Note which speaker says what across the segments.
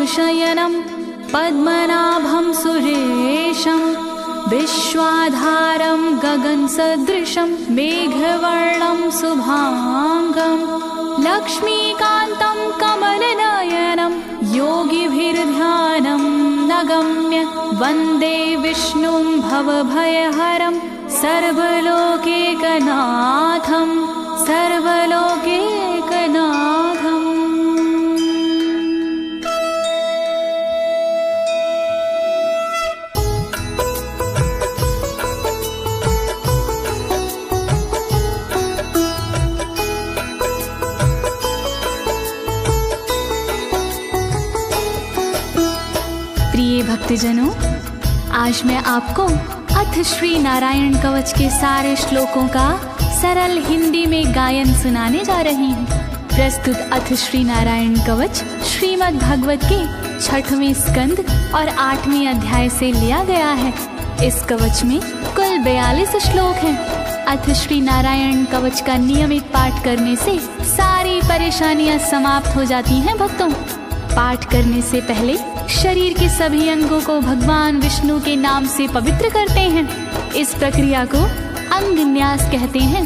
Speaker 1: शयनं पद्मनाभं सुरेशं विश्वाधारं गगनसदृशं मेघवर्णं शुभांगं लक्ष्मीकान्तं कमलनयनं योगिभिर्ध्यानं नगम्य वन्दे विष्णुं भवभयहरं सर्वलोकैकनाथं सर्वलोकैकनाथम्। प्रिय भक्तजनों, आज मैं आपको अथ श्री नारायण कवच के सारे श्लोकों का सरल हिंदी में गायन सुनाने जा रही हूँ। प्रस्तुत अथ श्री नारायण कवच श्रीमद् भागवत के 6वें स्कंद और 8वें अध्याय से लिया गया है। इस कवच में कुल 42 श्लोक हैं। अथ श्री नारायण कवच का नियमित पाठ करने से सारी परेशानियां समाप्त हो जाती हैं। भक्तों, पाठ करने से पहले शरीर के सभी अंगों को भगवान विष्णु के नाम से पवित्र करते हैं। इस प्रक्रिया को अंग न्यास कहते हैं।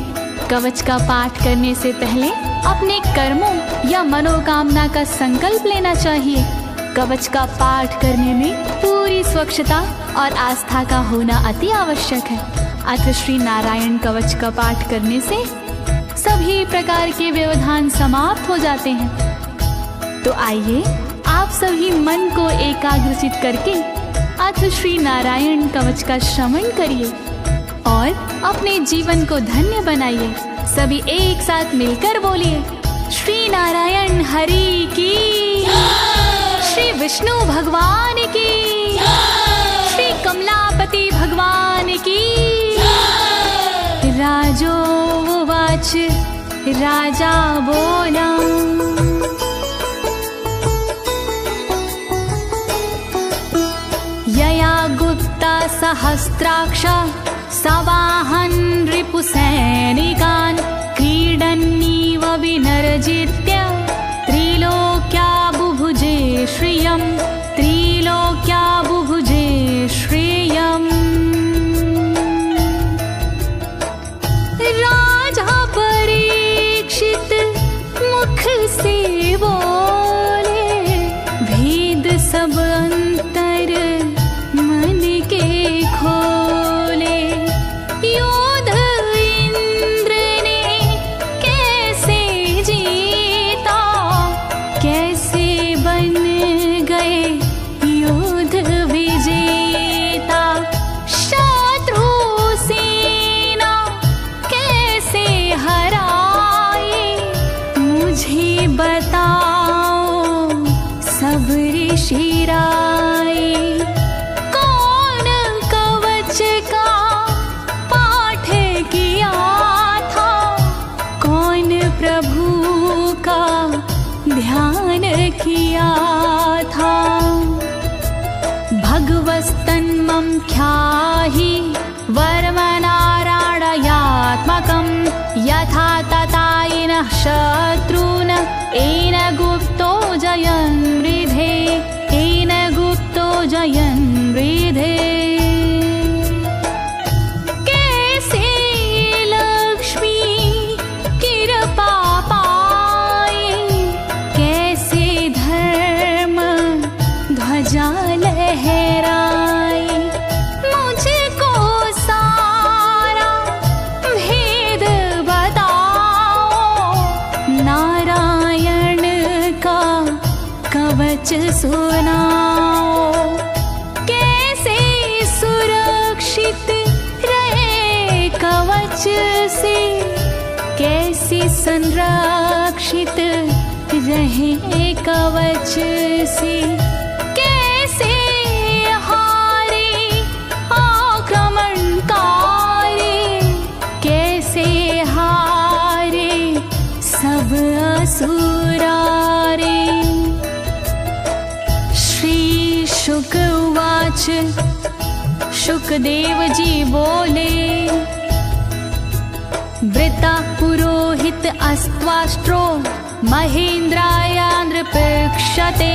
Speaker 1: कवच का पाठ करने से पहले अपने कर्मों या मनोकामना का संकल्प लेना चाहिए। कवच का पाठ करने में पूरी स्वच्छता और आस्था का होना अति आवश्यक है। अथ श्री नारायण कवच का पाठ करने से सभी प्रकार के व्यवधान समाप्त हो जाते हैं। तो आइए आप सभी मन को एकाग्रचित करके अथ श्री नारायण कवच का श्रवण करिए और अपने जीवन को धन्य बनाइए। सभी एक साथ मिलकर बोलिए, श्री नारायण हरि की, श्री विष्णु भगवान की, श्री कमलापति भगवान की। राजोवाच, राजा बोला, यया गुप्ता सहस्राक्ष सवाहन रिपुसैनिकान् क्रीडन्नीव विनर्जित्य त्रिलोक्या बुभुजे श्रियम्, त्रिलोक्या बुभुजे श्रियम्। राजा परीक्षित मुख से बोले, भेद सब अंतर मन के खोले। योध इंद्र ने कैसे जीता, कैसे बन गए योध विजेता। शत्रु सेना कैसे हराए, मुझे बताओ सब ऋषि राय। कौन कवच का पाठ किया था, कौन प्रभु का ध्यान किया था। भगवस्तन्मं ख्याहि वर्मनारायणात्मकं यथा तथा इनः शत्रून् येन गुप्तो जयन् वृधे, येन गुप्तो जयन् वृधे। कैसे लक्ष्मी कृपा पाए, कैसे धर्म ध्वजा लहराए। मुझको सारा भेद बताओ, नारायण का कवच सुनाओ। कैसे सुरक्षित रहे कवच से, कैसे संरक्षित रहे कवच से। कैसे हारे आक्रमणकारी, कैसे हारे सब असुरारे। श्री शुक उवाच, शुकदेव जी बोले, वृता पुरोहित अस्त्वाष्ट्रो महेन्द्राय नृपक्षते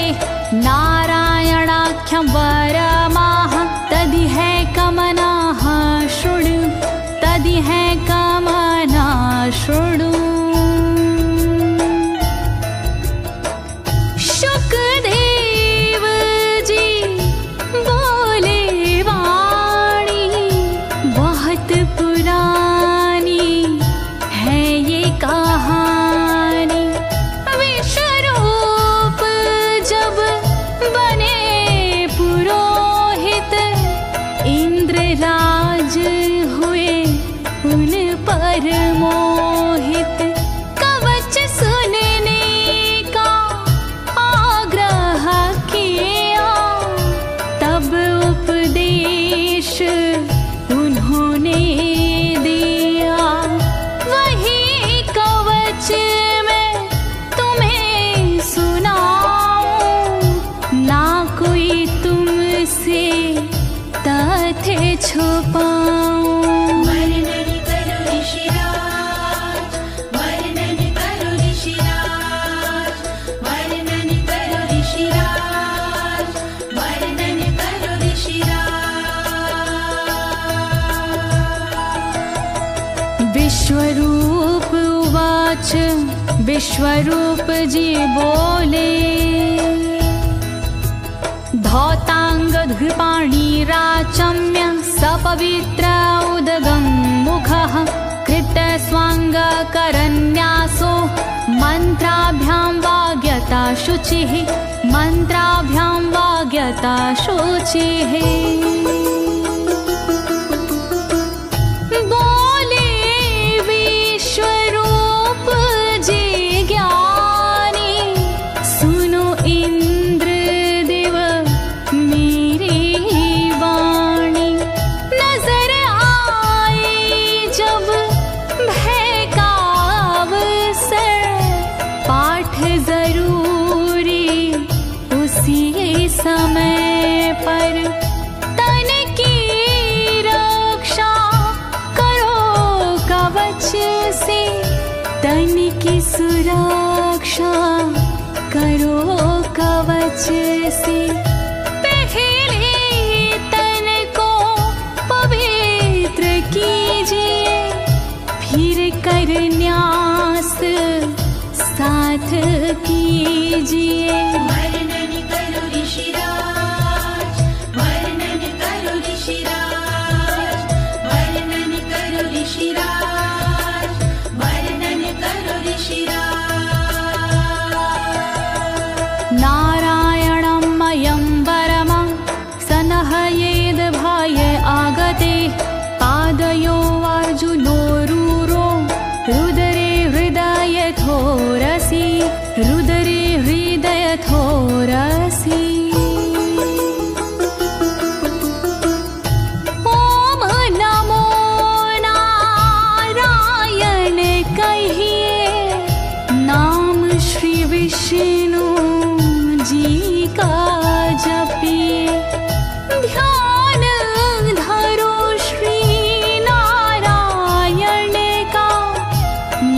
Speaker 1: नारायणाख्यं वरमाह तदिह कमनाः शृणु तदिह कमना शृणु। शुकदेव जी बोले वाणी बहुत पुरानी है ये कहानी। विश्वरूप जब बने पुरोहित इंद्रराज हुए उन पर मोहित। कवच सुनने का आग्रह किया तब उपदेश उन्होंने दिया। वही कवच मैं तुम्हें सुनाऊं ना कोई तुमसे तथ्य छुपाऊं।
Speaker 2: वर्णन करो ऋषिराज, वर्णन करो ऋषिराज, वर्णन करो ऋषिराज, वर्णन करो ऋषिराज।
Speaker 1: विश्वरूप उवाच विश्वरूप जी बोले धौताङ्गधृपाणिराचम्य सपवित्र उदगं मुखः कृतस्वाङ्गकरन्यासो मन्त्राभ्यां वाग्यता शुचिः मन्त्राभ्यां वाग्यता शुचिः। बोले विश्वरूप जी ज्ञानी सुनो इंद्रदेव मेरी वाणी। नजर आई जब भय का अवसर पाठ जरूरी उसी समय पर। तन की रक्षा करो कवच से तन की सुरक्षा करो कवच से। पहले तन को पवित्र कीजिए फिर कर न्यास साथ कीजिए।
Speaker 2: वर्णन करो ऋषिराज, वर्णन करो ऋषिराज, वर्णन करो ऋषिराज, वर्णन करो ऋषिराज।
Speaker 1: नारायणमयं वरमं सनहयेद भाय आगते पादयो अर्जुनोरूरो रुदरे हृदयथोरसि रुदरे हृदयथोरसि। ओम नमो नारायण कहिए नाम श्री विष्णु जी का जपिए। ध्यान धरो श्री नारायण का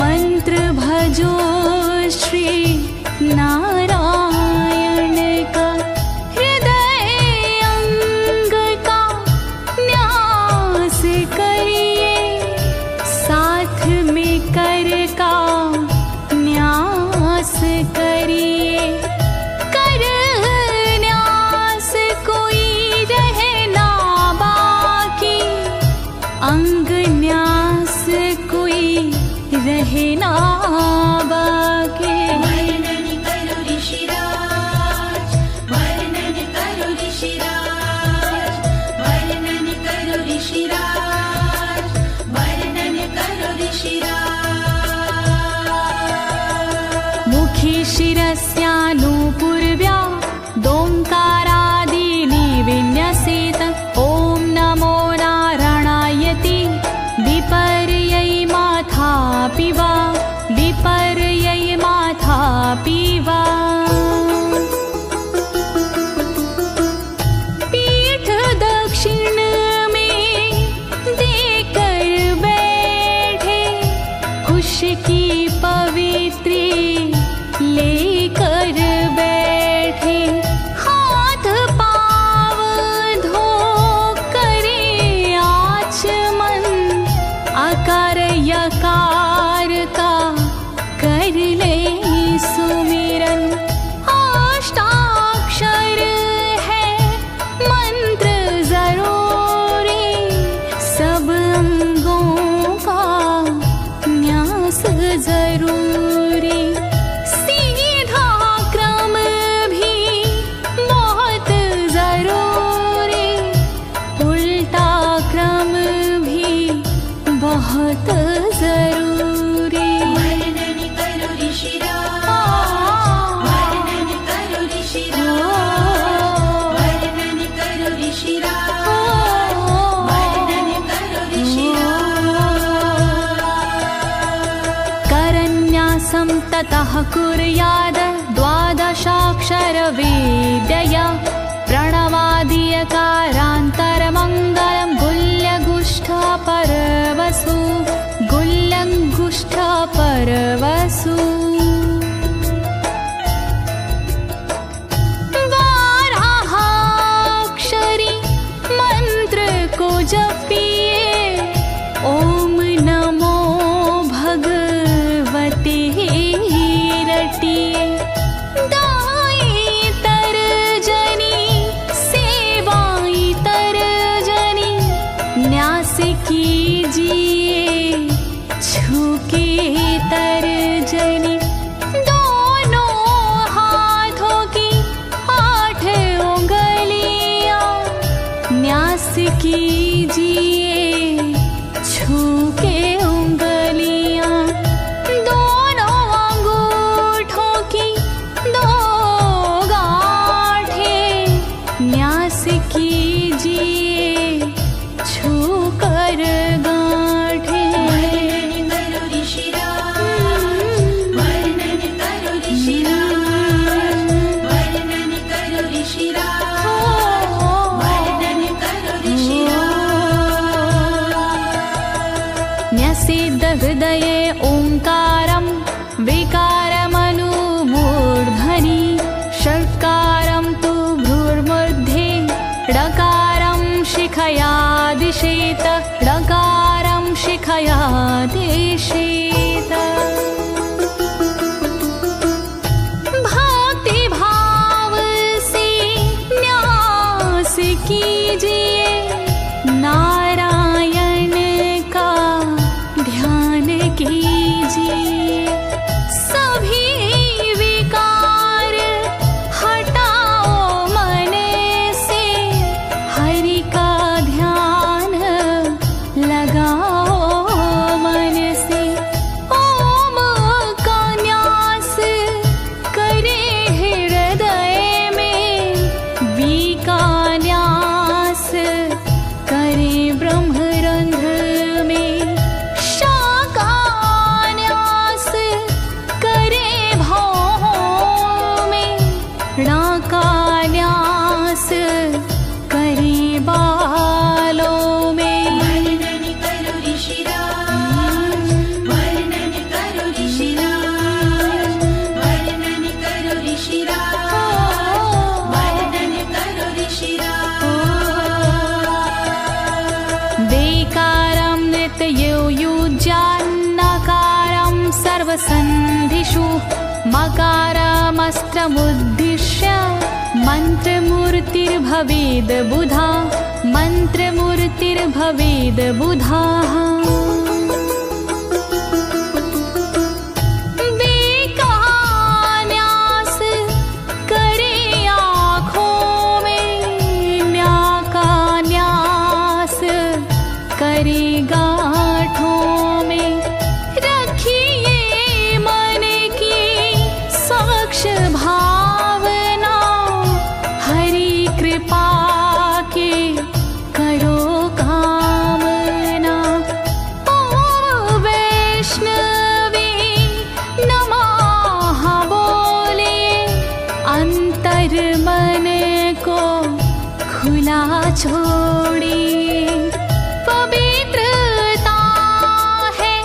Speaker 1: मंत्र भजो श्री नारायण का। हृदय अंग का न्यास करिए साथ में कर का न्यास करिए। कर न्यास कोई रहे ना बाकी अंग न्यास कोई रहे ना बाकी।
Speaker 2: वर्णन करो ऋषिराज, वर्णन करो ऋषिराज, वर्णन करो ऋषिराज, वर्णन करो ऋषिराज।
Speaker 1: मुखी शिरस्यानुपूर्व्या दोङ्कारादीनि विन्यसेत। ॐ नमो नारायणेति विपर्यै माथापि वा विपर्यै माथापि वा। पीठ दक्षिण में देकर बैठे खुश की पवित्री लेकर बैठे। यतः कुर्याद द्वादशाक्षरविद्यया प्रणवादियकारान्तरमङ्गलं गुल्यगुष्ठपर्वसु गुल्यङ्गुष्ठपर्वसु बाराहाक्षरी मंत्र को जपिए ओम नमो भगवते रटिए दाई तरजनी सेवाई तरजनी न्यास कीजिए छूके तरजनी दोनों हाथों की 8 उंगलियां न्यास कीजिए छूके उंगलियां दोनों अंगूठों की 2 गांठें न्यास कीजिए छूकर गांठें।
Speaker 2: करो ऋषिराज वर्णन करो ऋषिराज वर्णन करो ऋषिराज वर्णन करो ऋषिराज।
Speaker 1: न्यसिद्ध हृदये ओंकारं विकारमनुमूर्धनि षट्कारं तु भ्रूर्मध्ये ड़कारं शिखया दिशेत ड़कारं शिखया दिशेत। भक्ति भाव से न्यास कीजिए नारायण का ध्यान कीजिए सभी विकार हटाओ मन से हरि का ध्यान लगाओ मन से ओम का न्यास करे हृदय में वी का न्यास करे ब्रह्मरंध्र में शा का न्यास करे भावों में णा का न्यास करे बालों में।
Speaker 2: वर्णन करो ऋषिराज वर्णन करो ऋषिराज वर्णन करो ऋषिराज वर्णन करो ऋषिराज।
Speaker 1: देकारं नित्ययुज्यान्नकारं सर्वसन्धिषु मकारमस्त्रमुद्दिश्य मन्त्रमूर्तिर्भवेद् बुधा मन्त्रमूर्तिर्भवेद् बुधा। बेका न्यास करे आँखों में न्या का न्यास करे गांठों में रखिए मन की साक्ष भावना हरि कृपा के करो कामना। ओ वैष्णवी नमः बोले अंतर मन को खुला छोड़िए पवित्रता है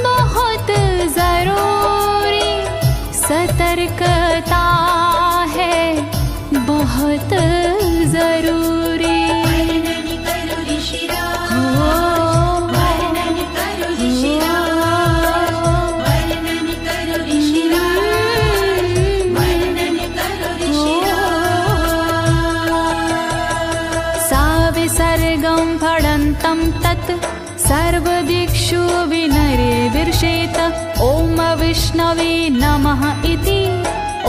Speaker 1: बहुत जरूरी सतर्कता है बहुत जरूरी।
Speaker 2: वर्णन करो ऋषिराज वर्णन करो ऋषिराज वर्णन करो ऋषिराज वर्णन करो ऋषिराज।
Speaker 1: सा विसर्गं फडन्तं तत् सर्वदिक्षु विनिर्दिशेत ओम विष्णवे नमः इति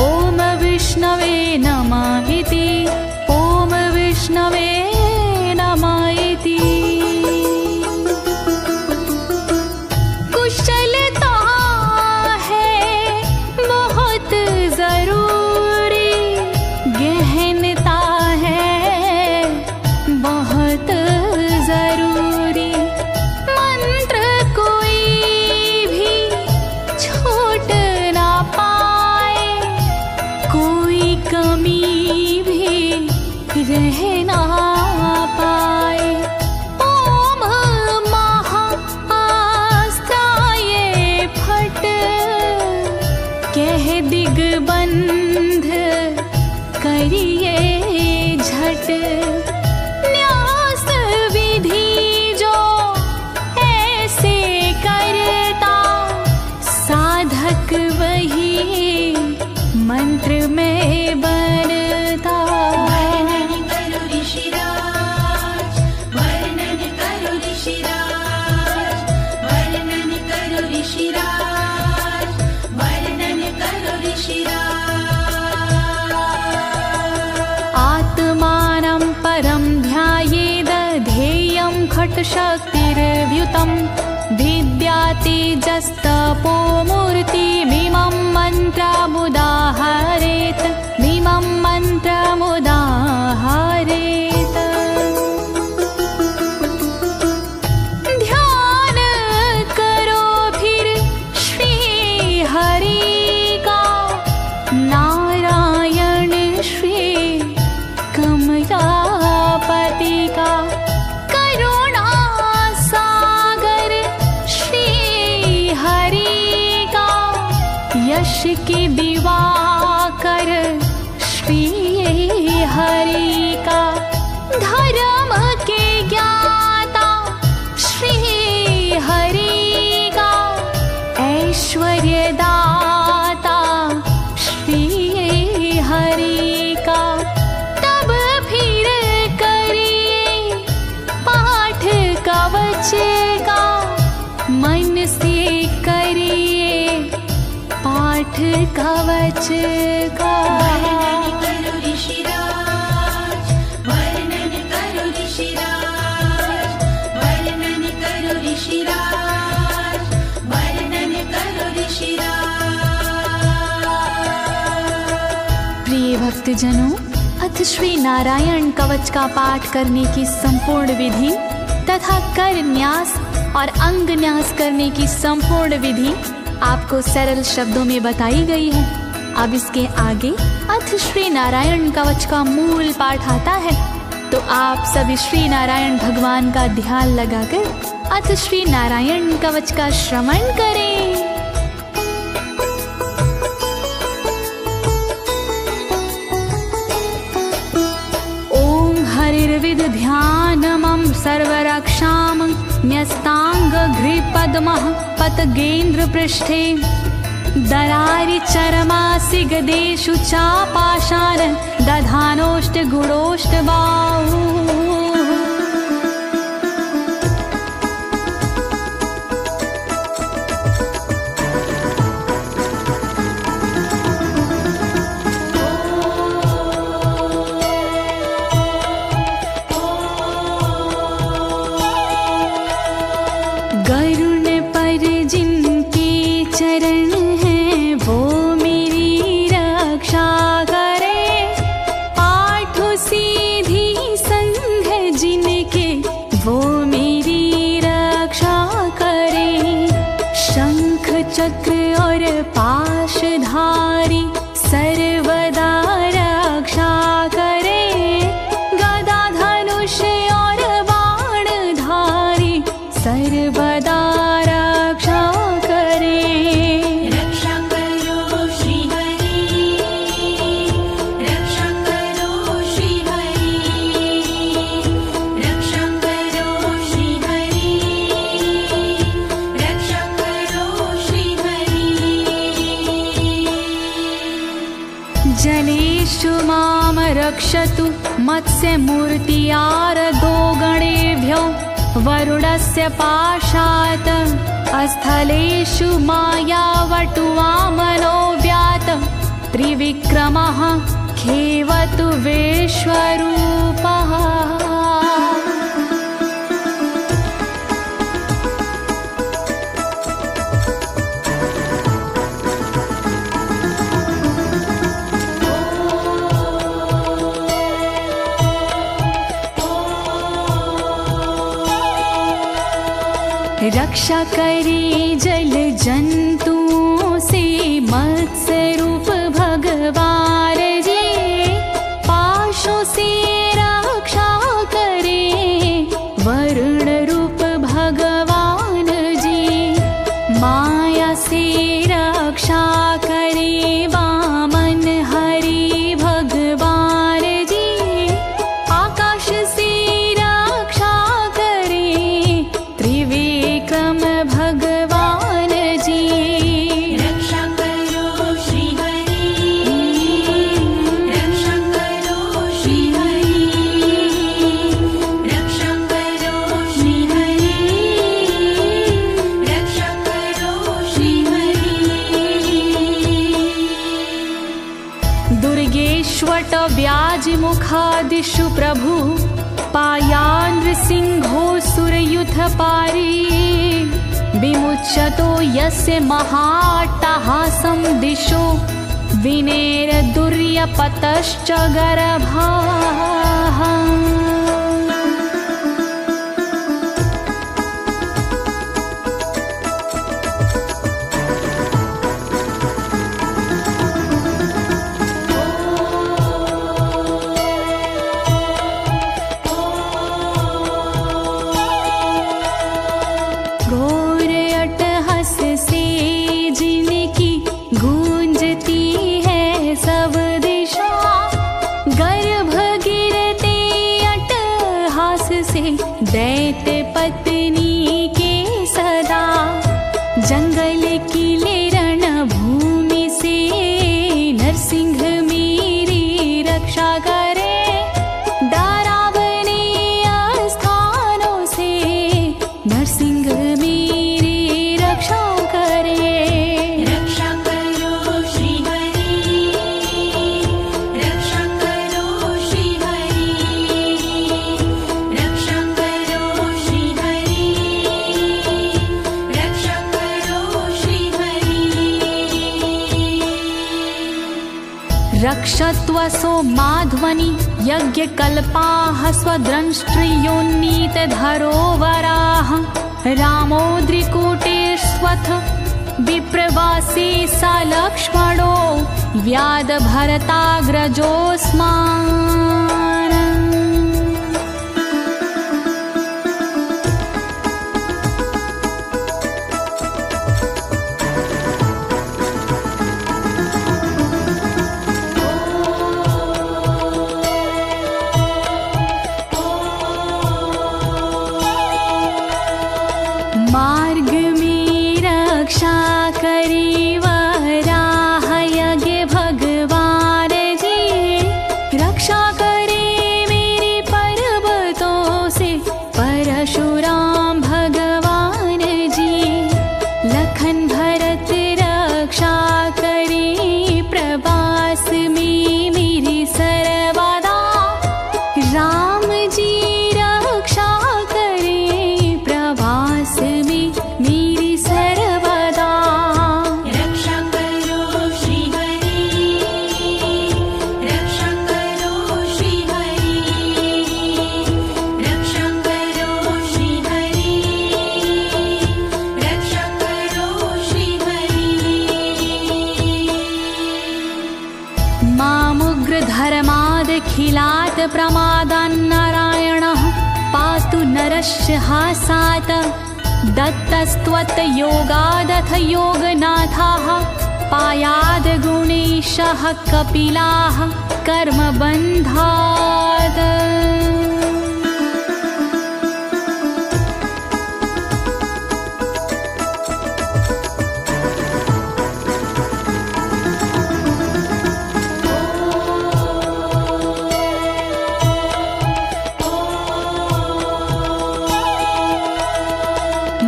Speaker 1: ओम विष्णवे नमः इति ओम विष्णवे नमः इति। कुशलता है बहुत जरूरी गहनता है बहुत जरूरी मंत्र कोई भी छूट ना कहना पाए। ओम महाअस्त्राय फट, कह दिग्बंध करिए झट। न्यास विधि जो ऐसे करता, साधक वही मंत्र में बनता।
Speaker 2: वर्णन करो ऋषिराज, वर्णन करो ऋषिराज, वर्णन करो ऋषिराज, वर्णन करो ऋषिराज।
Speaker 1: आत्मानं परं ध्यायेद, ध्येयं खट्शक्तिर्व्युतं। विद्या तेजस्तपो मूर्तिमिमं मन्त्रमुदाहरेत्, मिमं मन्त्रमुदाहरेत्। ध्यान करो फिर श्री हरि का, नारायण श्री कमलापति का। करुणा सागर श्री हरि का, यश की दिवाकर श्री हरि का। धर्म के ज्ञाता श्री हरि का, ऐश्वर्य दाता श्री हरि का। तब फिर करिए पाठ कवच का, मन से करिए पाठ कवच का।
Speaker 2: वर्णन करो ऋषिराज, वर्णन करो ऋषिराज, वर्णन करो ऋषिराज, वर्णन करो ऋषिराज।
Speaker 1: प्रिय भक्तजनों, अथ श्री नारायण कवच का पाठ करने की संपूर्ण विधि तथा कर न्यास और अंग न्यास करने की संपूर्ण विधि आपको सरल शब्दों में बताई गई है। अब इसके आगे अथ श्री नारायण कवच का मूल पाठ आता है, तो आप सभी श्री नारायण भगवान का ध्यान लगाकर अथ श्री नारायण कवच का श्रवण करें। ओम हरिर्विद ध्यानमं सर्वरक्षां, न्यस्ताङ्घ्रिपद्मः पतगेन्द्र पृष्ठे। दरारि चरमासि गदेषु चापाशान, दधानोष्टगुणोष्टबाहु। गरुड़ पर जिनके चरण हैं, वो मेरी रक्षा करे। पाठ सीधी संग जिनके, वो मेरी रक्षा करे। शंख चक्र और पाशधारी सर्वदा रक्षा करे। गदा धनुष और बाणधारी सर्वदा रक्षा करे।
Speaker 2: रक्षा करो श्री हरि, रक्षा करो श्री हरि, रक्षा करो श्री हरि, रक्षा करो श्री हरि।
Speaker 1: जलेषु माम रक्षतु मत्स्यमूर्तियारदो गणेभ्यो। वरुणस्य पाशात् स्थलेषु मायावटुवामनो व्यात। त्रिविक्रमः खेवतु विश्वरूपः। रक्षा करे जल जंतुओं से मत्स्य रूप भगवान जी। पाशों से दिशु प्रभु पायान् नृसिंहोऽसुरयूथ पारी विमुच्यतो यस्य महाट्टहासं दिशो विनेरदुर्यपतश्च गर्भाः। दैत्य पत्नी के सदा जंगल किले रणभूमि से नरसिंह मेरी रक्षा करे। डरावने स्थानों से नरसिंह मेरी रक्षा करे।
Speaker 2: रक्षा करो श्री हरि, रक्षा करो श्री हरि, रक्षा करो श्री हरि, रक्षा करो श्री हरि।
Speaker 1: रक्षत्वसो माध्वनि यज्ञकल्पाः स्वद्रंष्ट्रियोन्नीत धरोवराः रामोद्रिकूटेष्वथ विप्रवासी स लक्ष्मणो व्याधभरताग्रजोऽस्मान्। मार्ग में रक्षा करी वराह यज्ञ भगवान जी, रक्षा करे मेरे पर्वतों से परशुराम भगवान जी। लखन भरत रक्षा करे प्रवास में मेरी सर्वदा, राम जी रक्षा करे प्रवास में मेरी सर्वदा।
Speaker 2: रक्षा करो श्री हरि, रक्षा करो श्री हरि, रक्षा करो श्री हरि, रक्षा करो श्री हरि।
Speaker 1: मामुग्रधर्मादखिलात् प्रमादान्नारायणः पातु नरस्य हासात्। दत्तस्त्वत् योगादथ योगनाथाः पायाद् गुणेशः कपिलाः कर्मबन्धात्।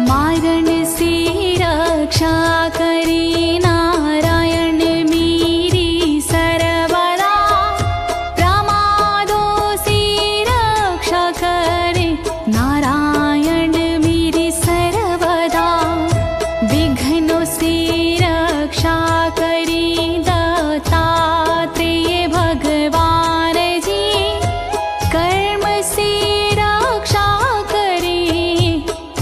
Speaker 1: मारण से रक्षा करे नारायण मेरी सर्वदा, प्रमादों से रक्षा करे नारायण मेरी सर्वदा। विघ्नों से रक्षा करे दत्तात्रेय भगवान जी, कर्म से रक्षा करे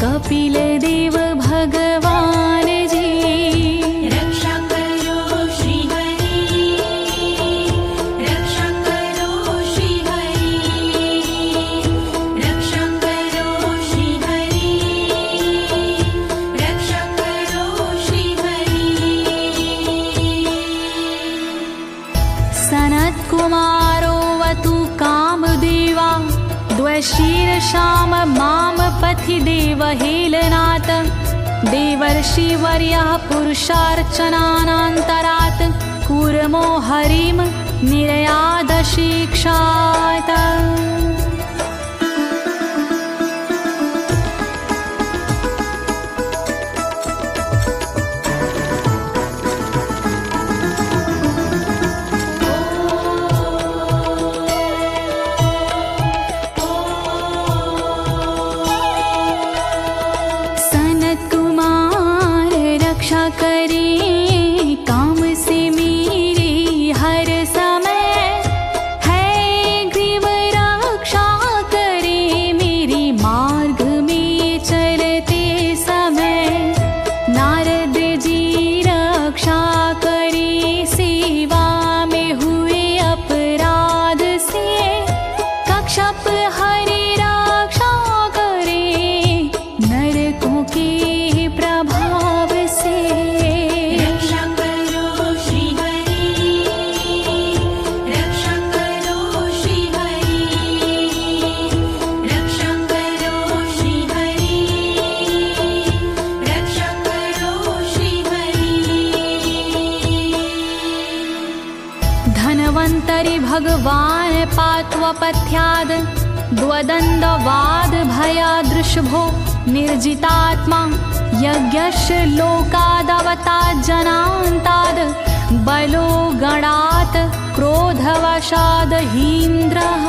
Speaker 1: कपिल देव भगवान जी।
Speaker 2: रक्षा करो श्री हरि, रक्षा करो श्री हरि, रक्षा करो श्री हरि, रक्षा करो श्री हरि।
Speaker 1: सनत्कुमारोऽवतु कामदेवा द्वशीर्षाम माम पथि देवहेलनात्। देवर्षिवर्यः पुरुषार्चनानन्तरात् कूर्मो हरिं निर्यादशिक्षात्। भगवान् पात्वपथ्याद् द्वदण्डवाद भयादृशभो निर्जितात्मा यज्ञस्य लोकादवतात् जनान्ताद् बलो गणात् क्रोधवशाद् हीन्द्रः।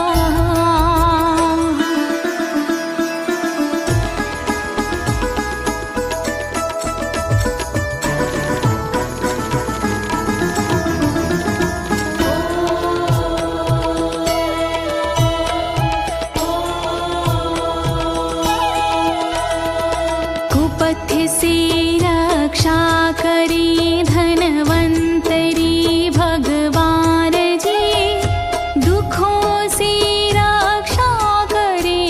Speaker 1: कुपथ्य से रक्षा करी धनवंतरी भगवान जी, दुखों से रक्षा करे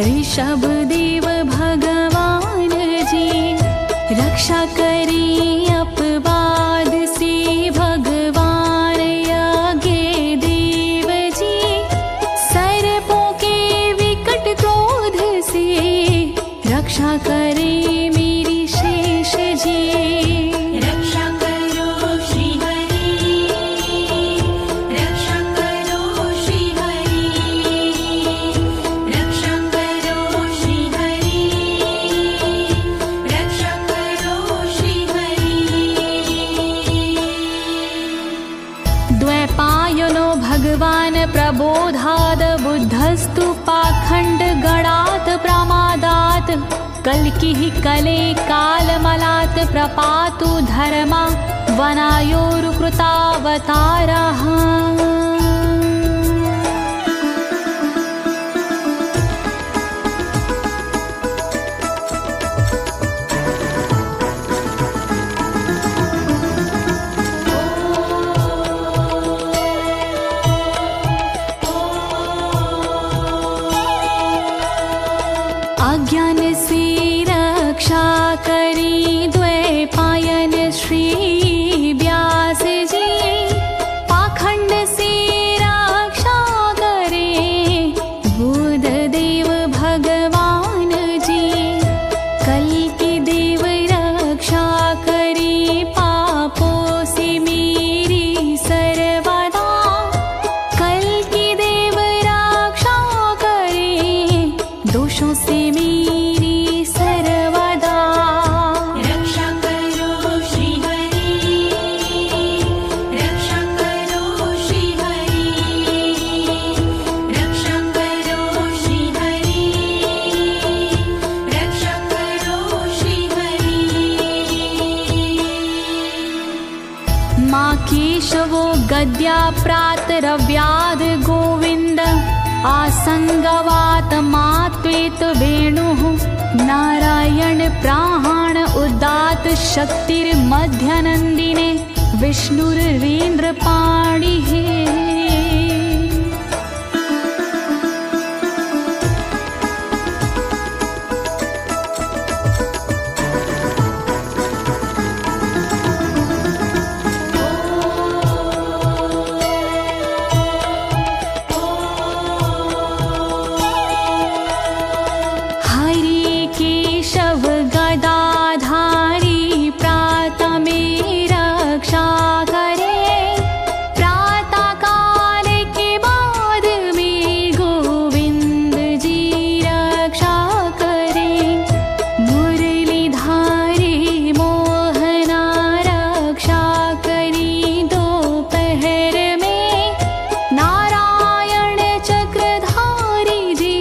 Speaker 1: ऋषभ देव भगवान जी। रक्षा करे अपवाद से भगवान यज्ञ देव जी, सर्पों के विकट क्रोध से रक्षा करे मेरी शेष जी।
Speaker 2: रक्षा करो श्री हरि, रक्षा करो श्री हरि, रक्षा करो श्री हरि, रक्षा करो श्री हरि।
Speaker 1: द्वैपायनो भगवान् प्रबोधाद् बुद्धस्तु पाखण्ड गणात् प्रमादात् कल्किः कले कालमलात् प्रपातु धर्मा वनायोरुकृतावतारः। अज्ञान से रक्षा करी द्वैपायन श्री व्यास जी, पाखंड से रक्षा करे बुध देव भगवान जी। कल्कि देव रक्षा करी पापों से मेरी सर्वदा, कल्कि देव रक्षा करे दोषों से मेरी सर्वदा।
Speaker 2: रक्षा करो श्री हरि, रक्षा करो श्री हरि, रक्षा करो श्री हरि, रक्षा करो श्री हरि।
Speaker 1: माँ केशवो गद्या प्रातरव्याद गोविंद, आसंगवात मात्वेत वेणुः नारायण प्राण उदात शक्तिर्मध्यनन्दिने विष्णुर्वीन्द्र पाणिः। हरि केशव गदाधारी प्रातः में रक्षा करे, प्रातः काल के बाद में गोविंद जी रक्षा करे। मुरलीधारी मोहना रक्षा करी दोपहर में, नारायण चक्रधारी जी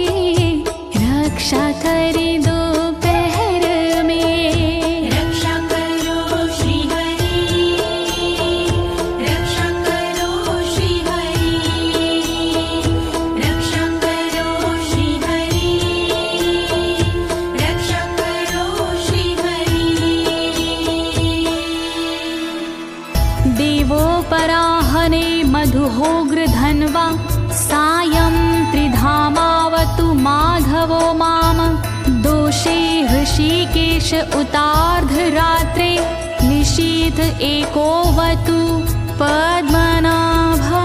Speaker 1: रक्षा करे दोपहर में।
Speaker 2: रक्षा करो श्री हरि, रक्षा करो श्री हरि, रक्षा करो श्री हरि, रक्षा करो श्री हरि।
Speaker 1: देवोपराहने मधुहोग्र धन्वा, सायं त्रिधामावतु माधवो माम। दोषे ऋषिकेश उतार्धरात्रे, निशीथ एकोवतु पद्मनाभः।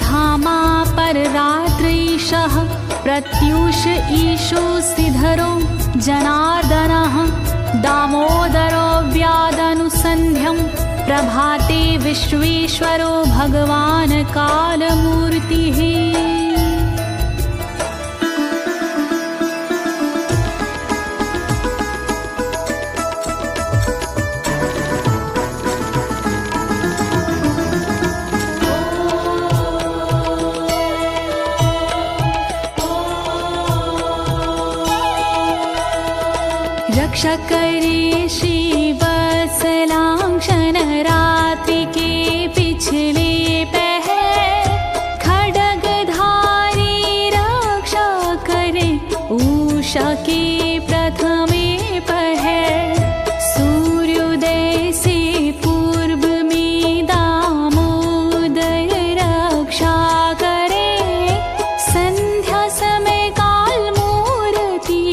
Speaker 1: धामा पर रात्रीशः प्रत्यूष ईशो सिधरो जनार्दनः दामोदरो व्यादनुसन्ध्यं प्रभाते विश्वेश्वरो भगवान् कालमूर्तिः। रक्षा करे शिवसलांक्षण रात्रि के पिछले पहर खड्गधारी रक्षा करे उषा के प्रथमे पहर सूर्योदय से पूर्व में दामोदर रक्षा करे संध्या समय काल मूर्ति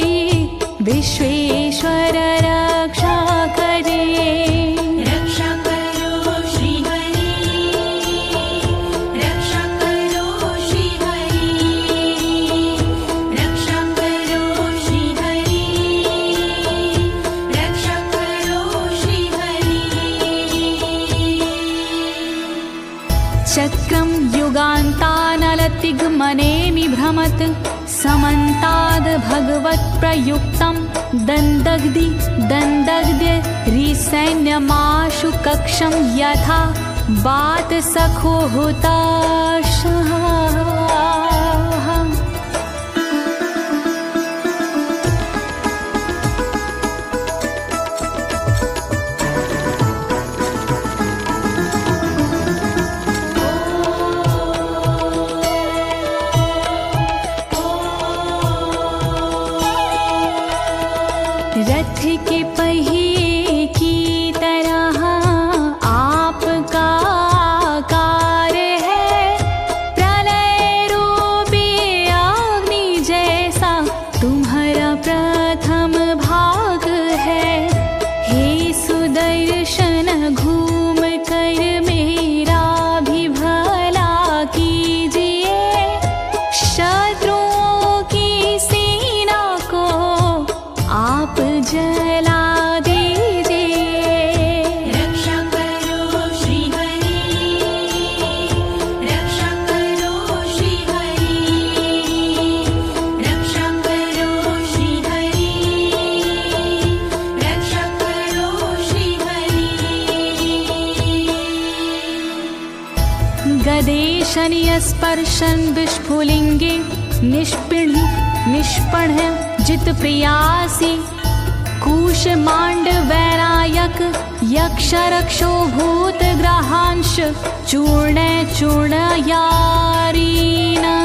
Speaker 1: विश्वेश्वर रक्षा करे।
Speaker 2: रक्षा करो श्री हरि, रक्षा करो श्री हरि, रक्षा करो श्री हरि, रक्षा करो श्री हरि।
Speaker 1: चक्रं युगान्तानलतिग्मनेमि भ्रमत् समन्ताद् भगवत्प्रयुक्तं दन्दग्ध्य रिसैन्यमाशु कक्षं यथा बात सखो हुताशः। रथ के पहिए की तरह आपका आकार है, प्रलय रूपी अग्नि जैसा तुम्हारा प्रथम भाग है। हे सुदर्शन घूम कर मेरा भी भला कीजिए, शत्रुओं की सेना को आप जला दीजिए।
Speaker 2: रक्षा करो श्री हरि, रक्षा करो श्री हरि, रक्षा करो श्री हरि, रक्षा करो श्री हरि।
Speaker 1: गदेशनीय स्पर्शन विस्फुलिंगे निष्पण जित प्रियासी कुश मांड वैरायक यक्ष रक्षो भूत ग्रहांश चूर्ण यारीना।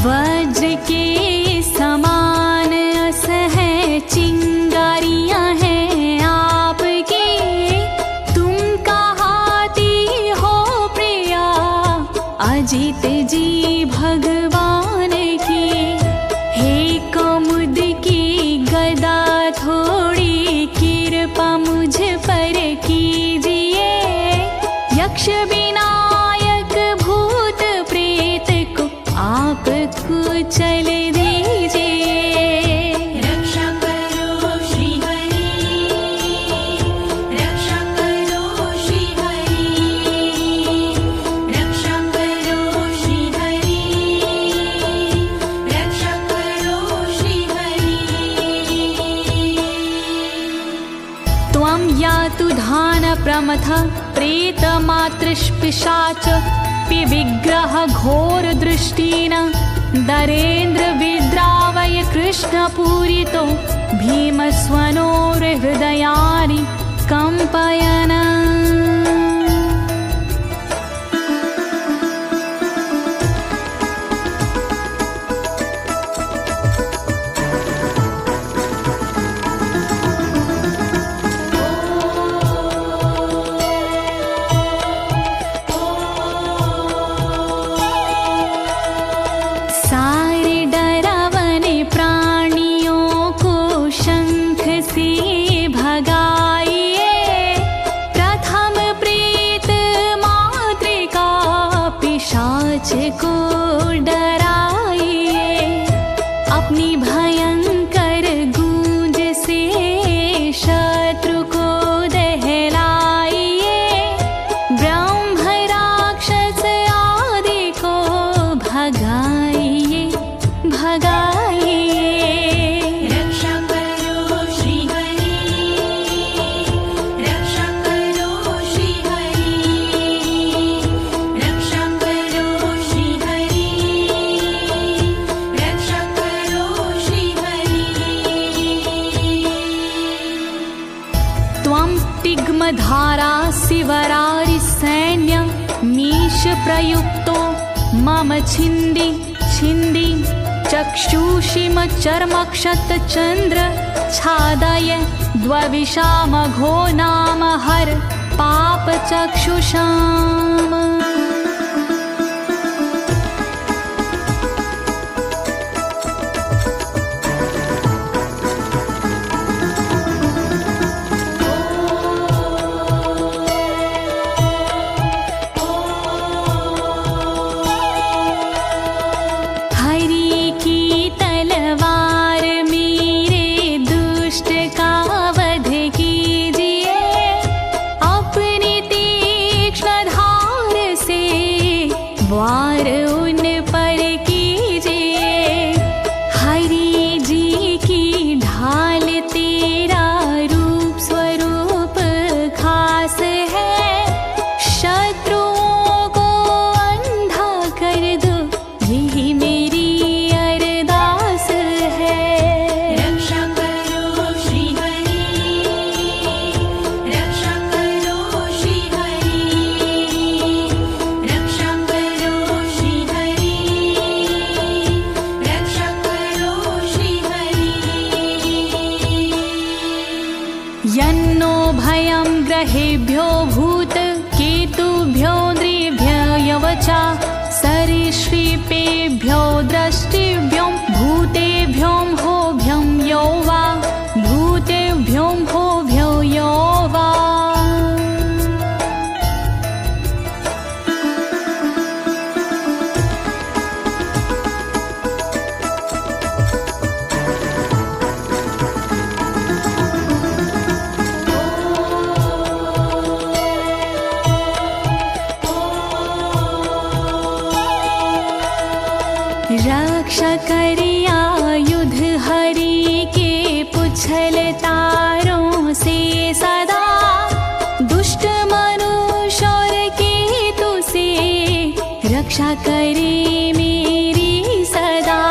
Speaker 1: वज्र के समान असह चिंगारियां हैं आपकी, तुम कहाती हो प्रिया अजित जी भगवान की। हे कमुद की गदा थोड़ी कृपा मुझ पर कीजिए, यक्ष विनायक भूत प्रेत को आप कुचल दीजिए।
Speaker 2: रक्षा करो श्री हरि, रक्षा करो श्री हरि, रक्षा करो श्री हरि, रक्षा करो श्री हरि।
Speaker 1: त्वं यातु धान प्रमथ प्रेतमातृष्पिशाच विग्रह घोर दृष्टिन दरेन्द्र विद्रावय कृष्ण पूरितो भीमस्वनोर्हृदयानि कंपयन्। को डराइए, अपनी भयंकर गूंज से शत्रु को दहलाइए, ब्रह्म राक्षस आदि को भगाइए भगाइए।
Speaker 2: रक्षा करो श्री हरि, रक्षा करो श्री हरि, रक्षा करो श्री हरि, रक्षा करो श्री हरि।
Speaker 1: त्वं तिग्मधारा शिवरारि सैन्य मीश प्रयुक्तो मम छिन्दी छिन्दी चक्षुषीम चर्मक्षत चंद्र छादय द्वविषामघो नाम हर पाप चक्षुषाम। हरि की तलवार मेरे दुष्ट का वध कीजिए, अपनी तीक्ष्ण धार से वार उन पर कीजिए। हरि जी की ढाल तेरा रूप स्वरूप खास है, शत्रुओं को अंधा कर दो यही मेरी अरदास है।
Speaker 2: रक्षा करो श्री हरि, रक्षा करो श्री हरि, रक्षा करो श्री हरि, रक्षा करो श्री हरि।
Speaker 1: यन्नो भयं ग्रहेभ्यो भूत केतुभ्यो नृभ्ययवचा सरीसृपेभ्यो दृष्टिभ्यो भूतेभ्यो होभ्यं यो वा भूतेभ्यो होभ्यो यो वा। रक्षा करिया युद्ध हरि के पुछल तारों से सदा, दुष्ट मनुष्य और केतु से रक्षा करे मेरी सदा।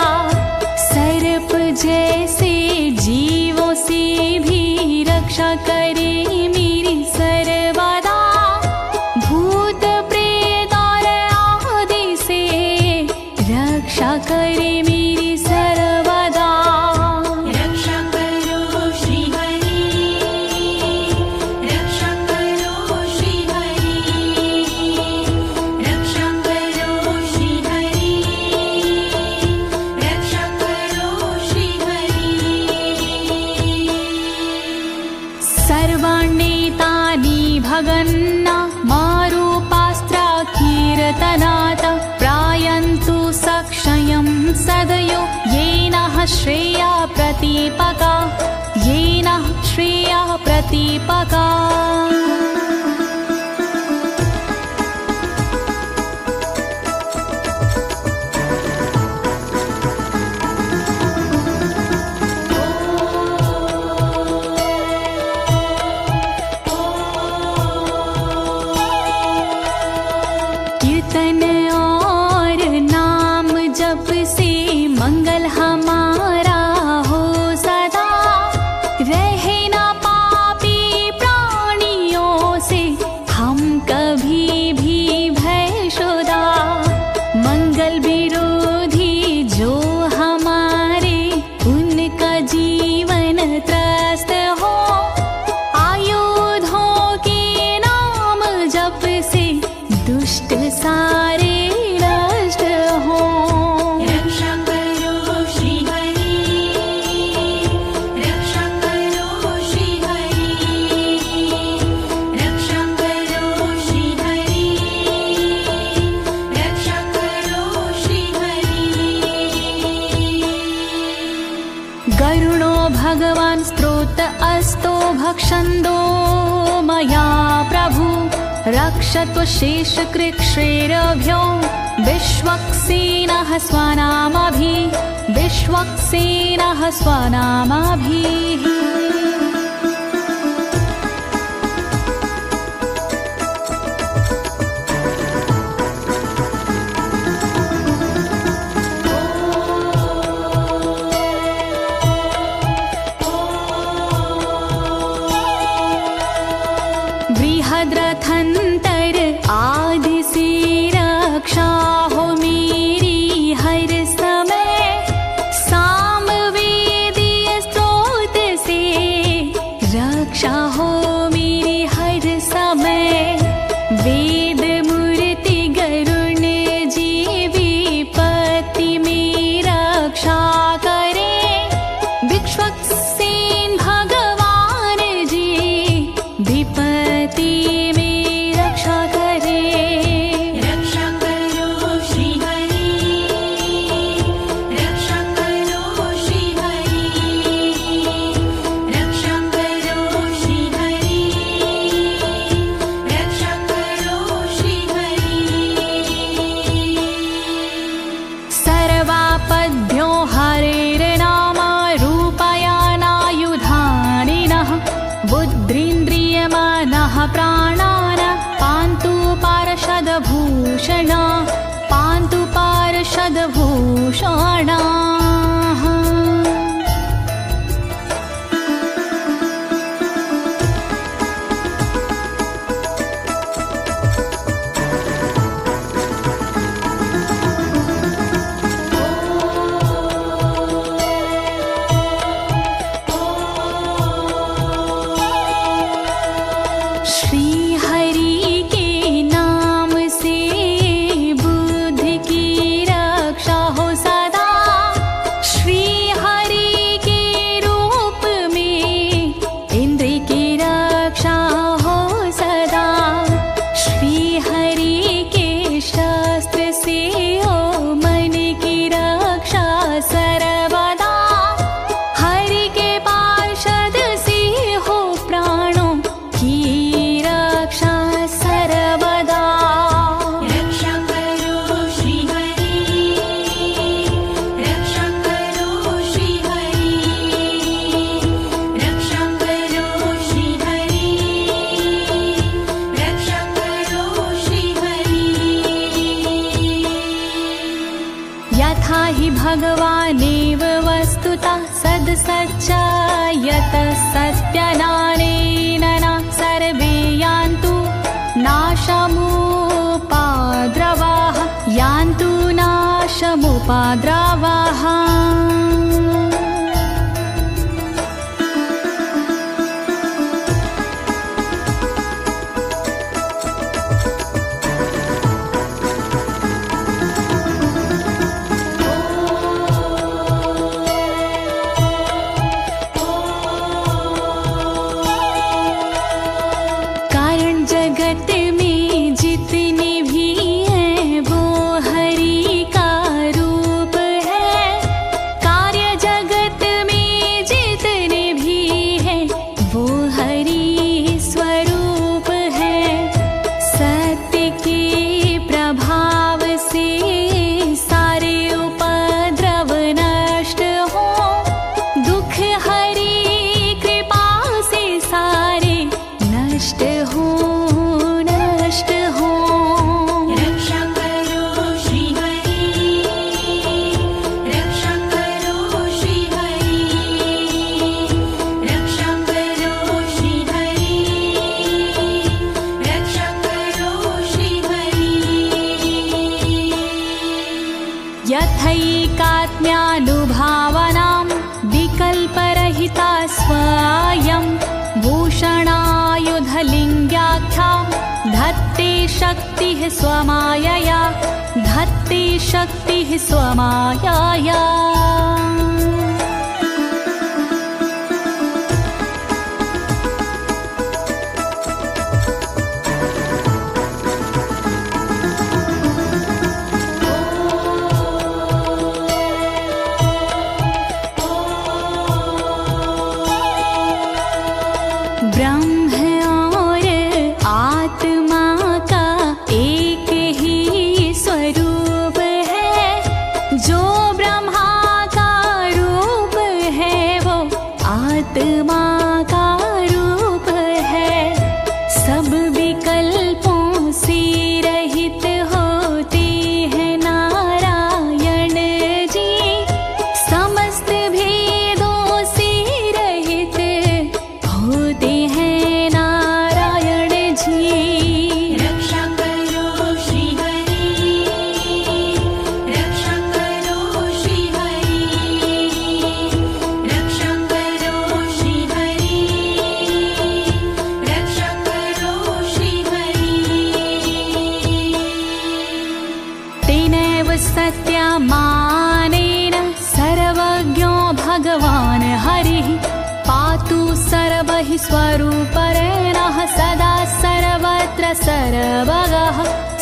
Speaker 1: सर्प जैसे जीवों से भी रक्षा करे मेरी सर्वदा, भूत प्रेत और आदि से रक्षा करे मेरी सर्वदा।
Speaker 2: रक्षा करो श्री हरि, रक्षा करो श्री हरि, रक्षा करो श्री हरि, रक्षा करो श्री हरि।
Speaker 1: सर्वाण्येतानि भगन्ना मारूपास्त्रा कीर्तनात् प्रायन्तु सक्षयं सदयो येनः श्रेया प्रतीपका येनः श्रेया प्रतीपका। कीर्तन और नाम जप से मंगल हमारा हो सदा, रहे ना पापी प्राणियों से हम कभी भी भयशुदा। मंगल विरोधी जो हमारे उनका जीवन त्रस्त हो, आयुधों के नाम जप से दुष्ट सारे नष्ट हो।
Speaker 2: रक्षा करो श्री हरि,
Speaker 1: भगवान् स्तोत्र अस्तो भक्षन्दो मया प्रभु रक्षतु शेषकृच्छ्रेरभ्यो विश्वक्सेनः स्वनामभिः बृहद्रथन्तर आदि से रक्षा हो मेरी हर समय सामवेदीय स्तोत्र से रक्षा हो मेरी हर समय वेद मूर्ति गरुण जी विपत्ति में रक्षा करे विश्वक्सेन भगवान जी विपत्ति में रक्षा करे
Speaker 2: रक्षा करो श्री हरि रक्षा करो श्री हरि रक्षा करो श्री हरि रक्षा करो श्री हरि
Speaker 1: सर्वापद्भ्यो हरेर्नाम रूपायानायुधानिनः बुद्धिन्द्रियमानः प्राणान् पान्तु पार्षदभूषणाः श्री हरि के नाम से बुद्धि की रक्षा हो सदा श्री हरि के रूप में इंद्र की रक्षा हो सदा श्री हरि के शस्त्र से हो मन की रक्षा सर्वदा हरि के पार्षद से हो प्राणों की रक्षा सर्वदा
Speaker 2: रक्षा करो श्री हरि रक्षा करो श्री हरि रक्षा करो श्री हरि रक्षा करो श्री हरि
Speaker 1: यथा हि भगवानेव वस्तुतः सद्सच्चायतः सत्यनानेन न सर्वे यान्तु नाशमुपाद्रवाः यान्तु नाशमुपाद्रवाः कारण जगत में जितने भी हैं वो हरि का रूप है कार्य जगत में जितने भी हैं वो हरि स्वरूप है सत्य के प्रभाव से सारे उपद्रव नष्ट हो दुख हरि कृपा से सारे नष्ट हो
Speaker 2: रक्षा करो श्री हरि रक्षा करो श्री हरि रक्षा करो श्री हरि रक्षा करो श्री हरि
Speaker 1: यथैकात्म्यानुभावनां विकल्परहिता स्वयं भूषणायुधलिङ्ग्याख्या धत्ते शक्तिः स्वमायया धत्ते शक्तिः स्वमायया जो ब्रह्मा का रूप है वो आत्मा का रूप है। सब विकल्पों से रहित होते हैं नारायण जी, समस्त भेदों से रहित होते हैं नारायण जी।
Speaker 2: रक्षा करो श्री हरि, रक्षा करो श्री हरि, रक्षा करो श्री हरि, रक्षा करो श्री हरि।
Speaker 1: तेनैव सत्यमानेन सर्वज्ञो भगवान् हरिः, पातु सर्वैः स्वरूपरेणः सदा सर्वत्र सर्वगः,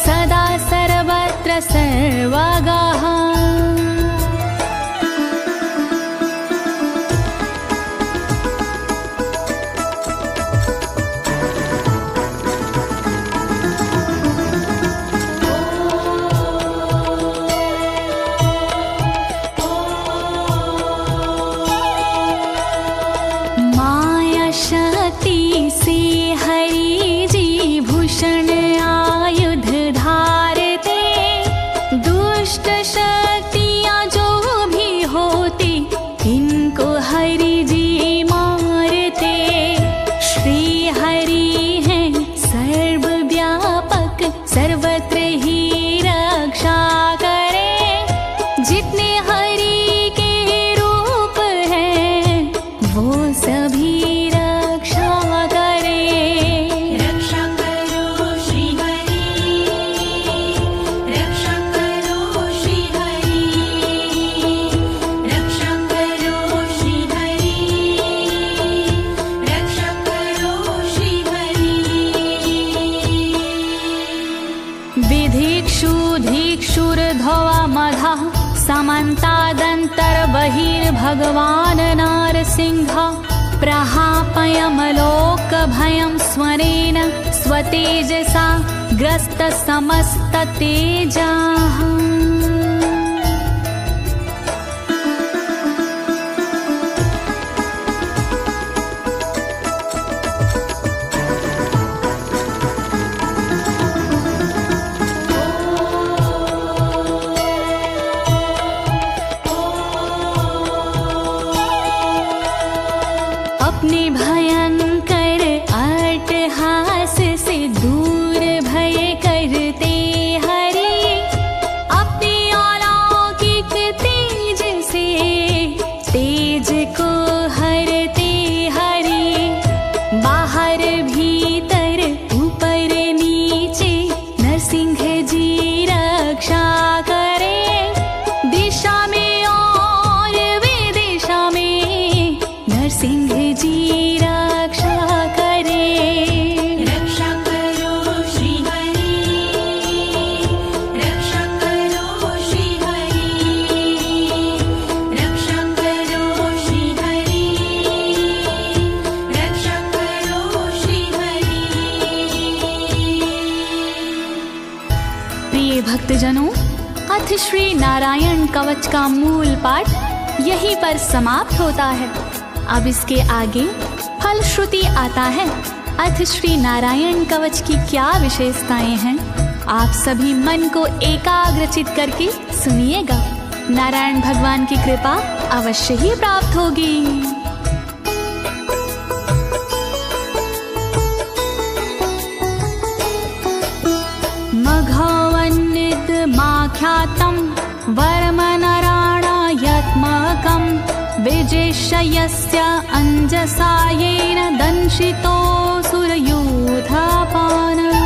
Speaker 1: सदा सर्वत्र सर्वगः। माया शक्ति से हरि जी भूषण आयुध धारते, दुष्ट शक्तियाँ जो भी होती इनको हरि जी मारते। श्री हरि हैं सर्वव्यापक, सर्वत्र ही रक्षा करें। जितने हरि के रूप हैं वो सभी रक्षा करें।
Speaker 2: रक्षा करो श्री हरि, रक्षा करो श्री हरि, रक्षा करो श्री हरि, रक्षा करो श्री हरि।
Speaker 1: विधिक्षु धिक्षुर्ध्वा मधः समन्तादन्तर्बहिर्भगवान् नारसिंहः, प्रहापयमलोकभयं स्वनेन स्वतेजसा ग्रस्तसमस्ततेजाः। अपने भयंकर अट्टहास से दूर भय करते हरि, अपने अलौकिक तेज से तेज को हरते हरि। बाहर भीतर ऊपर नीचे नरसिंह जी रक्षा करें। दिशा में और विदिशा में नरसिंह जी रक्षा करें।
Speaker 2: रक्षा करो श्री हरि, रक्षा करो श्री हरि, रक्षा करो श्री हरि, रक्षा करो श्री हरि।
Speaker 1: प्रिय भक्तजनों, अथ श्री नारायण कवच का मूल पाठ यहीं पर समाप्त होता है। अब इसके आगे फलश्रुति आता है। अथ श्री नारायण कवच की क्या विशेषताएं हैं, आप सभी मन को एकाग्रचित करके सुनिएगा। नारायण भगवान की कृपा अवश्य ही प्राप्त होगी। मघवन्नित माख्यातं वर्मनराणायत्मकं, विजेशयस्य अंजसा येन दंशितोऽसुरयूथपानम्।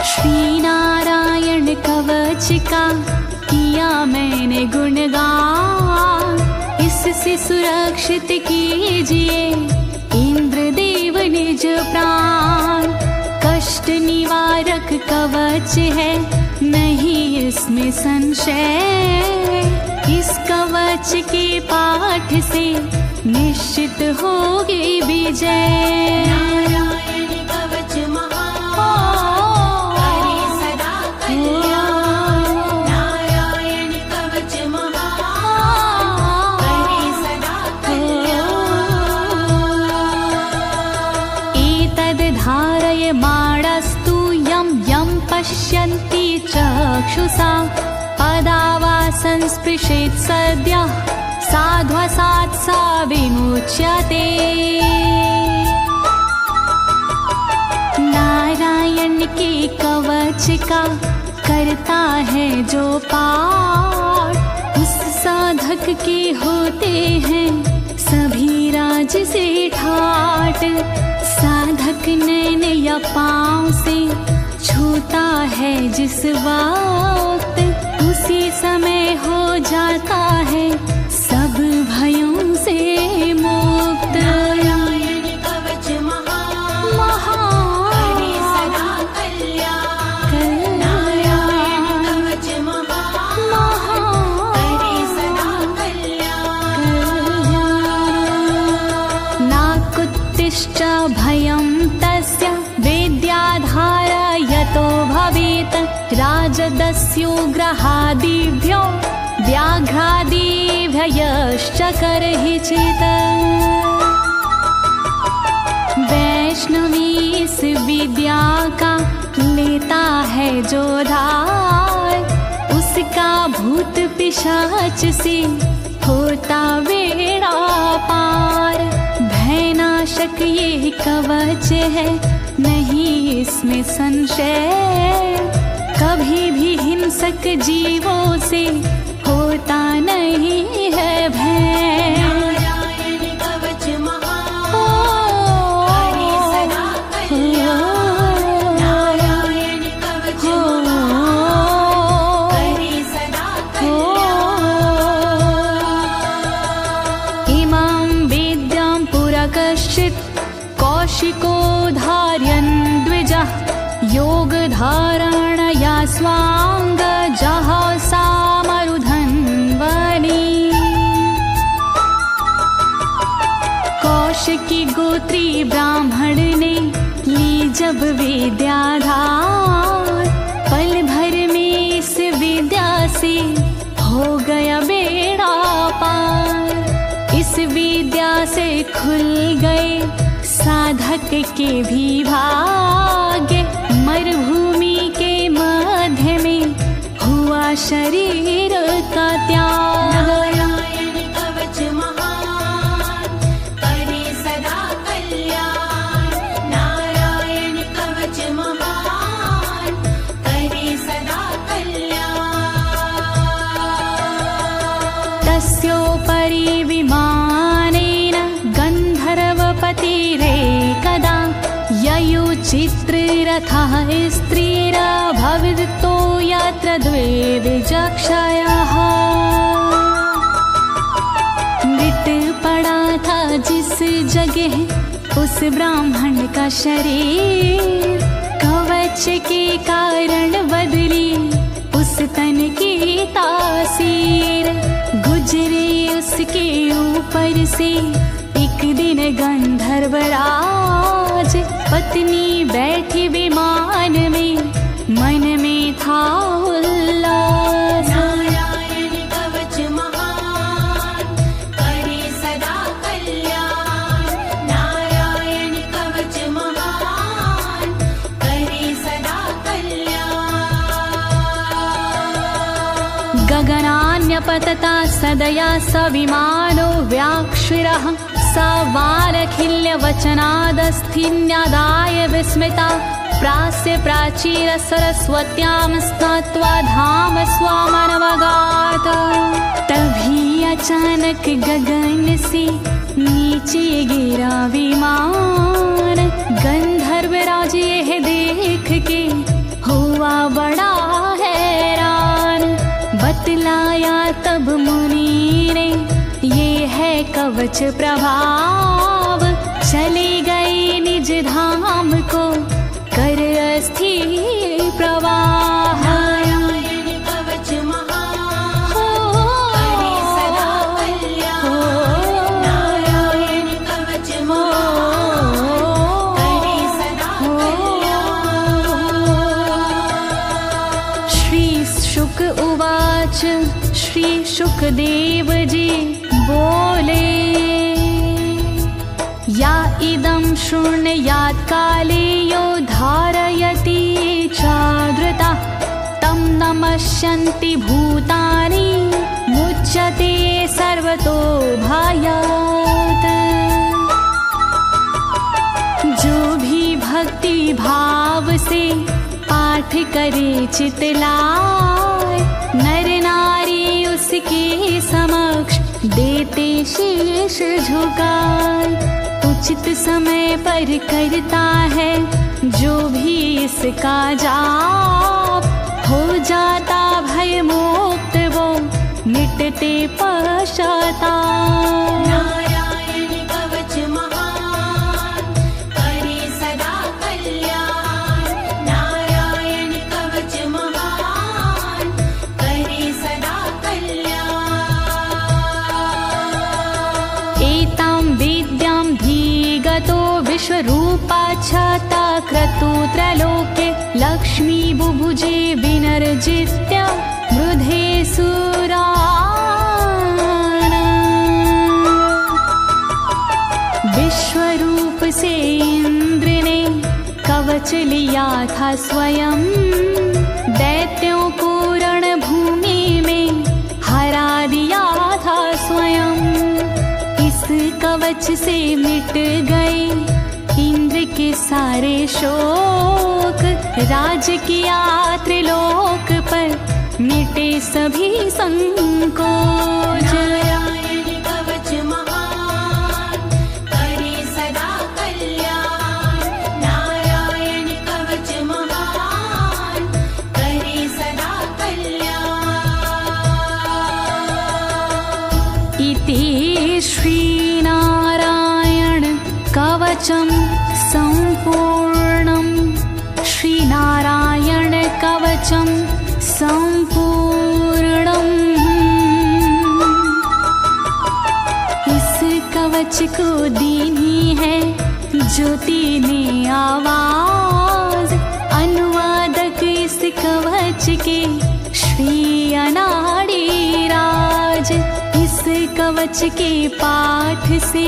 Speaker 1: श्री नारायण कवच का किया मैंने गुणगान, इससे सुरक्षित कीजिए इंद्रदेव निज प्राण। कष्ट निवारक कवच है, नहीं इसमें संशय। इस कवच के पाठ से निश्चित होगी विजय।
Speaker 2: नारायण कवच महान, करे सदा कल्याण।
Speaker 1: चक्षुषा पदावा संस्पृशेत् सद्यः साध्वसात् सा विमुच्यते। नारायण के कवच का करता है जो पाठ, उस साधक के होते हैं सभी राज से ठाट। साधक नैन या पाँव से छूता है जिस वक्त, उसी समय हो जाता है सब भयों से मुक्त।
Speaker 2: नारायण कवच महान करे सदा कल्याण। नारायण कवच महान करे सदा कल्याण।
Speaker 1: नाकुत्तिश्च भयं तस्य विद्याधारयतो भवेत्। राजदस्युग्रहादिभ्यो व्याघ्रादिभ्यश्च करहिचित्। वैष्णवी इस विद्या का लेता है जो धार, उसका भूत पिशाच से होता बेड़ा पार। भयनाशक ये कवच है नहीं इसमें संशय, कभी भी हिंसक जीवों से होता नहीं है भय।
Speaker 2: नारायण कवच महान करे सदा कल्याण। नारायण कवच महान करे सदा कल्याण।
Speaker 1: इमां विद्यां पुरा कश्चित् कौशिको धारयन् द्विजः, योगधारणया स्वाङ्गजः सामरुधन्वने। कौशिकी गोत्री ब्राह्मण ने ली जब विद्याधार, पल भर में इस विद्या से हो गया बेड़ा पार। इस विद्या से खुल गए साधक के भी भाग्य, मरुभूमि के मध्य में हुआ शरीर का त्याग।
Speaker 2: नारायण कवच महान करे सदा कल्याण। नारायण कवच महान करे सदा कल्याण।
Speaker 1: तस्योपरि विमानेन गन्धर्वपतिरेकदा, ययुचित्ररथः स्त्रीरभवितो यत्र द्वे विचक्षयः। मृत पड़ा था जिस जगह उस ब्राह्मण का शरीर, कवच के कारण बदली उस तन की तासीर। गुजरे उसके ऊपर से एक दिन गंधर्वराज, पत्नी बैठी विमान में मन में था उल्लास।
Speaker 2: नारायण कवच महान करे सदा कल्याण। नारायण कवच महान करे सदा कल्याण।
Speaker 1: गगनान्यपतता सदया स विमानो व्याक्षिरः, स वालखिल्यवचनादस्थिन्यादाय विस्मिता। प्रास्य प्राचीर सरस्वत्यां स्नात्वा धाम स्वामनवगात। तभी अचानक गगन से नीचे गिरा विमान, गंधर्वराज यह देख के हुआ बड़ा हैरान। बतलाया तब मुनि ने ये है कवच प्रभाव, चले गए निज धाम को कर अस्थिर प्रवाह।
Speaker 2: नारायण कवच महान करे सदा कल्याण। नारायण कवच महान करे सदा कल्याण।
Speaker 1: श्री शुक उवाच, श्री शुकदेव जी बोले, या इदं शृणुयात् काले यो धारयति चादृता, तं नमस्यन्ति भूतानि मुच्यते सर्वतो भयात्। जो भी भक्ति भाव से पाठ करे चित लाए, नर नारी उसके समक्ष देते शीश झुकाए। उचित समय पर करता है जो भी इसका जाप, हो जाता भय मुक्त वो मिटते पश्चाताप।
Speaker 2: नारायण कवच महान करे सदा कल्याण। नारायण कवच महान करे सदा कल्याण।
Speaker 1: एतां विद्यां धीगतो विश्वरूपाच्छाता क्रतु त्रैलोक्ये लक्ष्मी बुभुजे विनर्जित्य मृधे सुरान्। विश्वरूप से इंद्र ने कवच लिया था स्वयं, दैत्यों को रणभूमि में हरा दिया था स्वयं। इस कवच से मिट गए इंद्र के सारे शोक, राज किया त्रिलोक पर मिटे सभी संकोच।
Speaker 2: नारायण कवच महान करे सदा कल्याण। नारायण कवच महान करे सदा कल्याण।
Speaker 1: इति श्रीनारायण कवचं सम्पूर्णम्। श्रीनारायण कवचं सम्पूर्णम्। इस कवच को दीनी है ज्योति ने आवाज, अनुवादक इस कवच के श्री अनाड़ी राज। इस कवच के पाठ से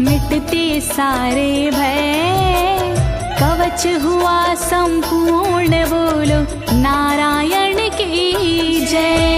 Speaker 1: मिटते सारे भय, कवच हुआ संपूर्ण। बोलो नारायण की जय।